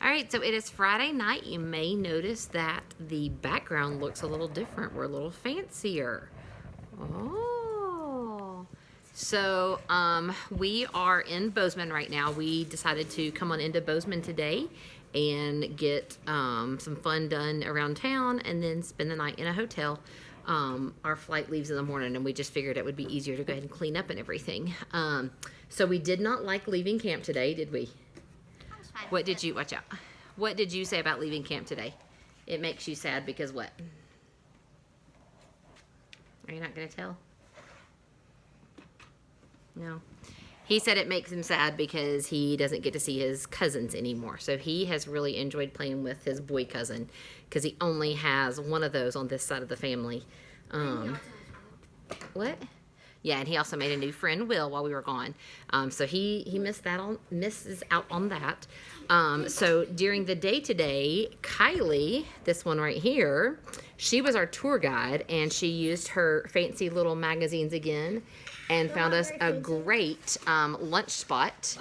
All right, so it is Friday night. You may notice that the background looks a little different. We're a little fancier. Oh. So we are in Bozeman right now. We decided to come on into Bozeman today and get some fun done around town and then spend the night in a hotel. Our flight leaves in the morning and we just figured it would be easier to go ahead and clean up and everything. So we did not like leaving camp today, did we? What did you, watch out. What did you say about leaving camp today? It makes you sad because what? Are you not going to tell? No. He said it makes him sad because he doesn't get to see his cousins anymore. So he has really enjoyed playing with his boy cousin because he only has one of those on this side of the family. What? Yeah, and he also made a new friend, Will, while we were gone. So he misses out on that. So during the day today, Kylie, this one right here, she was our tour guide, and she used her fancy little magazines again and found us a great lunch spot.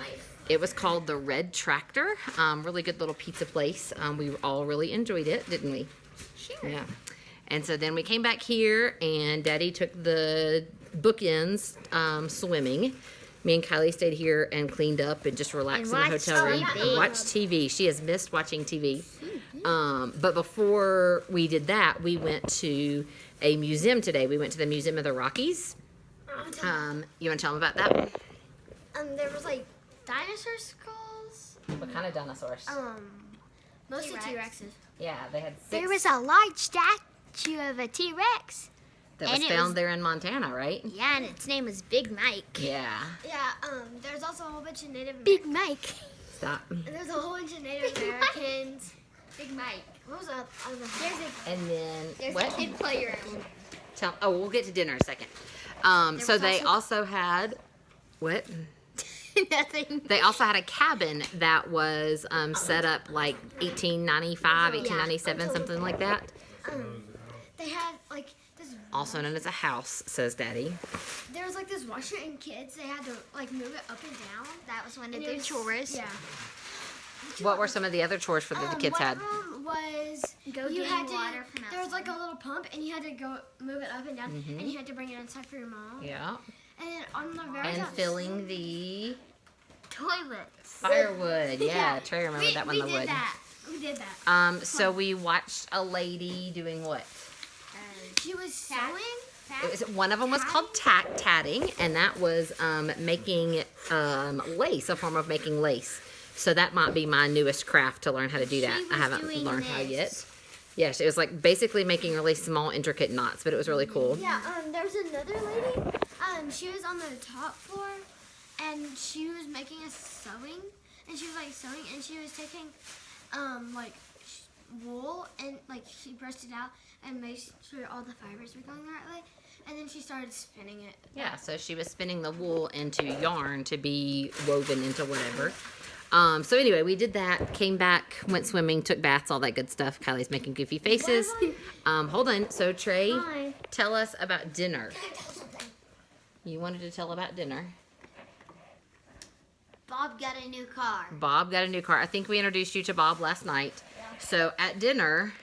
It was called the Red Tractor. Really good little pizza place. We all really enjoyed it, didn't we? Sure. Yeah. And so then we came back here, and Daddy took the bookends swimming. Me and Kylie stayed here and cleaned up and just relaxed in the hotel room and watched TV. She has missed watching TV. But before we did that, we went to a museum today. We went to the Museum of the Rockies. You want to tell them about that? There was like dinosaur skulls. What kind of dinosaurs? Mostly T-Rexes. Yeah, they had 6 There was a large statue of a T-Rex. that was found there in Montana, right? Yeah, and its name was Big Mike. Yeah. Yeah, there's also a whole bunch of Native Big Mike. Stop. And there's a whole bunch of Native Americans. Big Mike. What was that? And then There's what? a kid playground. We'll get to dinner in a second. So they also had what? Nothing. They also had a cabin that was set up like 1895, 1897, something like that. They had like this. Also known as a house, says Daddy. There was like this washer and kids. They had to like move it up and down. That was one of And it their was- chores. Yeah. What were some of the other chores for the kids one had? of them was Go you get had to. water from There was like a outside. little pump, and you had to go move it up and down, and you had to bring it inside for your mom. Yeah. And then on the very And top, filling the Toilets. firewood. Yeah, Trey remembered that one, the we wood. did that. We did that. So we watched a lady doing what? She was sewing. One of them was called tatting, and that was making lace, a form of making lace. So that might be my newest craft to learn how to do that. I haven't learned how yet. Yes, it was like basically making really small, intricate knots, but it was really cool. Yeah, there was another lady. She was on the top floor, and she was making a sewing, and she was like sewing, and she was taking, like wool, and like she pressed it out and made sure all the fibers were going the right way, and then she started spinning it. Yeah, so she was spinning the wool into yarn to be woven into whatever. So anyway, we did that, came back, went swimming, took baths, all that good stuff. Kylie's making goofy faces. Hold on. So Trey, Hi. tell us about dinner. You wanted to tell about dinner. Bob got a new car. Bob got a new car. I think we introduced you to Bob last night. So at dinner,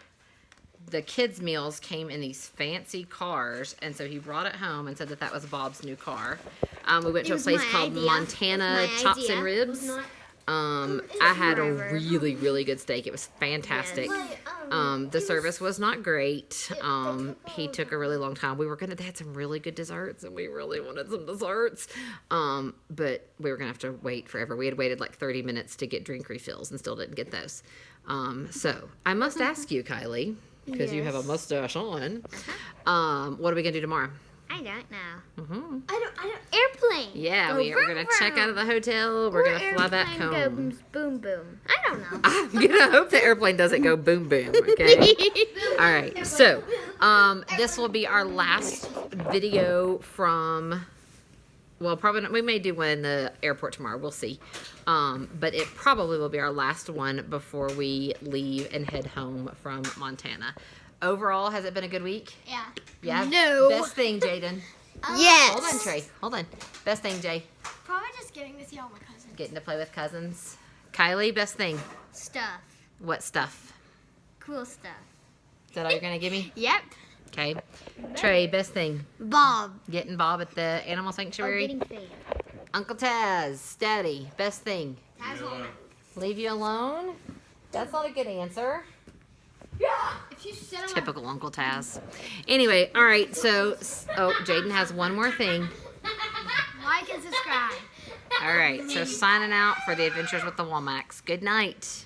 the kids' meals came in these fancy cars, and so he brought it home and said that that was Bob's new car. We went to a was place my called idea. Montana It was my Chops idea. and It Ribs. was not- I had a really, really good steak. It was fantastic. The service was not great. He took a really long time. They had some really good desserts, and we really wanted some desserts. But we were gonna have to wait forever. We had waited like 30 minutes to get drink refills and still didn't get those. So I must ask you, Kylie, because you have a mustache on. What are we gonna do tomorrow? I don't know. I don't. Airplane. Yeah, Go we are vroom, gonna check vroom. out of the hotel. We're gonna fly back Airplane home. Goes boom boom. I don't know. I'm gonna hope the airplane doesn't go boom boom. Okay. All right. So, this will be our last video from. Well, probably not, we may do one in the airport tomorrow. We'll see. But it probably will be our last one before we leave and head home from Montana. Overall, has it been a good week? Yeah. Yeah. No. Best thing, Jaden. Yes. Hold on, Trey. Hold on. Best thing, Jay. Probably just getting to see all my cousins. Getting to play with cousins. Kylie, best thing. Stuff. What stuff? Cool stuff. Is that all you're gonna give me? Yep. Okay. Trey, best thing. Bob. Getting Bob at the animal sanctuary. Getting fed. Uncle Taz, Daddy, best thing. Taz Leave you alone? That's not a good answer. If you sit on Typical Uncle Taz. Anyway, all right, so, Jaden has one more thing. like and subscribe. All right, so signing out for the Adventures with the Womax. Good night.